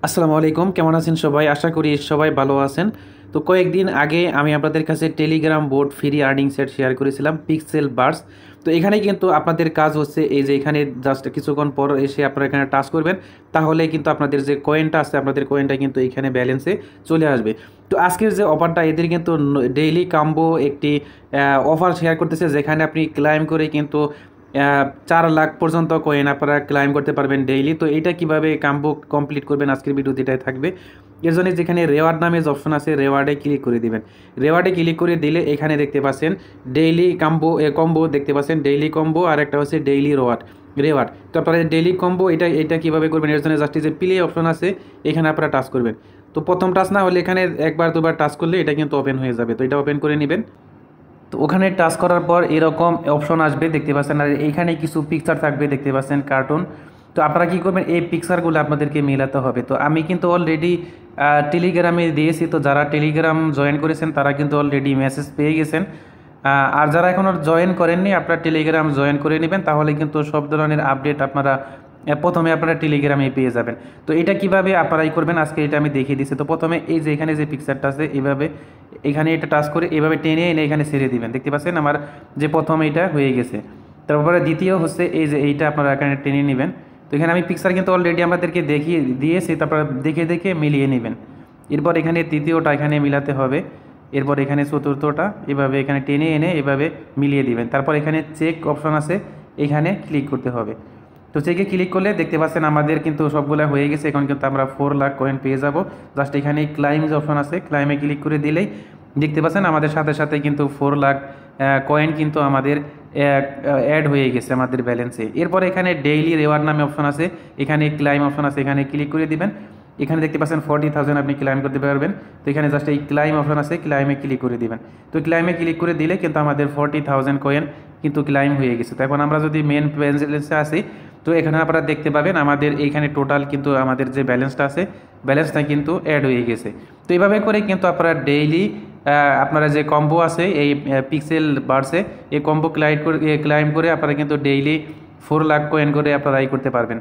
আসসালামু আলাইকুম, কেমন আছেন সবাই? আশা করি সবাই ভালো আছেন। তো কয়েকদিন আগে আমি আপনাদের কাছে Telegram boat free earning set share করেছিলাম, পিক্সেল বার্স। তো এখানে কিন্তু আপনাদের কাজ হচ্ছে এই যে এখানে জাস্ট কিছুক্ষণ পর এসে আপনারা এখানে টাচ করবেন, তাহলে কিন্তু আপনাদের যে কয়েনটা আছে আপনাদের কয়েনটা কিন্তু এখানে ব্যালেন্সে চলে আসবে। তো আজকের যে অফারটা, এদের কিন্তু ডেইলি কাম্বো একটি অফার শেয়ার করতেছে, যেখানে আপনি ক্লাইম করে কিন্তু 4 লাখ পর্যন্ত কয়েন আপনারা ক্লাইম করতে পারবেন ডেইলি। তো এটা কিভাবে কাম্বো কমপ্লিট করবেন আজকের ভিডিওতে এটাই থাকবে। এর জন্য যেখানে রেওয়ার্ড নামে যে অপশন আছে, রেওয়ার্ডে ক্লিক করে দিবেন। রেওয়ার্ডে ক্লিক করে দিলে এখানে দেখতে পাচ্ছেন ডেইলি কম্বো দেখতে পাচ্ছেন, ডেইলি কম্বো আর একটা হচ্ছে ডেইলি রেওয়ার্ড। তো আপনারা ডেইলি কম্বো এটা কীভাবে করবেন, এর জন্য জাস্ট যে প্লে অপশন আছে এখানে আপনারা টাচ করবেন। তো প্রথম টাচ না হলে এখানে একবার দুবার টাচ করলে এটা কিন্তু ওপেন হয়ে যাবে। তো এটা ওপেন করে নেবেন। তো ওখানে টাচ করার পর এরকম অপশন আসবে দেখতে পাচ্ছেন, আর এইখানে কিছু পিকচার থাকবে দেখতে পাচ্ছেন, কার্টুন। তো আপনারা কী করবেন, এই পিকচারগুলো আপনাদেরকে মেলাতে হবে। তো আমি কিন্তু অলরেডি টেলিগ্রামে দিয়েছি, তো যারা টেলিগ্রাম জয়েন করেছেন তারা কিন্তু অলরেডি মেসেজ পেয়ে গেছেন। আর যারা এখনও জয়েন করেননি, আপনারা টেলিগ্রাম জয়েন করে নেবেন, তাহলে কিন্তু সব ধরনের আপডেট আপনারা প্রথমে আপনারা টেলিগ্রামে পেয়ে যাবেন। তো এটা কিভাবে আপনারাই করবেন আজকে এটা আমি দেখিয়ে দিচ্ছি। তো প্রথমে এই যে এখানে যে পিকচারটা আছে এইভাবে এখানে এটা টাচ করে এভাবে টেনে এনে এখানে ছেড়ে দিবেন। দেখতে পাচ্ছেন আমার যে প্রথম এইটা হয়ে গেছে। তারপরে দ্বিতীয় হচ্ছে এই যে এইটা আপনারা এখানে টেনে নেবেন। তো এখানে আমি পিকচার কিন্তু অলরেডি আপনাদেরকে দেখিয়ে দিয়েছি, তারপরে দেখে দেখে মিলিয়ে নেবেন। এরপর এখানে তৃতীয়টা এখানে মিলাতে হবে। এরপর এখানে চতুর্থটা এভাবে এখানে টেনে এনে এভাবে মিলিয়ে দিবেন। তারপর এখানে চেক অপশন আছে, এখানে ক্লিক করতে হবে। তো চেকে ক্লিক করলে দেখতে পাচ্ছেন আমাদের কিন্তু সবগুলো হয়ে গেছে। এখন কিন্তু আমরা 4 লাখ কয়েন পেয়ে যাব। জাস্ট এখানে ক্লাইম যে অপশন আছে, ক্লাইমে ক্লিক করে দিলেই দেখতে পাচ্ছেন আমাদের সাথে সাথে কিন্তু 4 লাখ কয়েন কিন্তু আমাদের অ্যাড হয়ে গেছে আমাদের ব্যালেন্সে। এরপর এখানে ডেইলি রেওয়ার্ড নামে অপশন আছে, এখানে ক্লাইম অপশন আছে, এখানে ক্লিক করে দিবেন। এখানে দেখতে পাচ্ছেন 40,000 আপনি ক্লাইম করতে পারবেন। তো এখানে জাস্ট এই ক্লাইম অপশন আছে, ক্লাইমে ক্লিক করে দিবেন। তো ক্লাইমে ক্লিক করে দিলে কিন্তু আমাদের 40,000 কয়েন কিন্তু ক্লাইম হয়ে গেছে। তো এখন আমরা যদি মেন ব্যালেন্সে আসি, তো এখানে আপনারা দেখতে পাবেন আমাদের এইখানে টোটাল কিন্তু আমাদের যে ব্যালেন্সটা আছে ব্যালেন্সটা কিন্তু অ্যাড হয়ে গেছে। তো এইভাবে করে কিন্তু আপনারা ডেইলি আপনারা যে কম্বো আছে এই পিক্সেল বার্সে এই কম্বো ক্লাইম করে আপনারা কিন্তু ডেইলি 4 লাখ কয়েন করে আপনারা করতে পারবেন।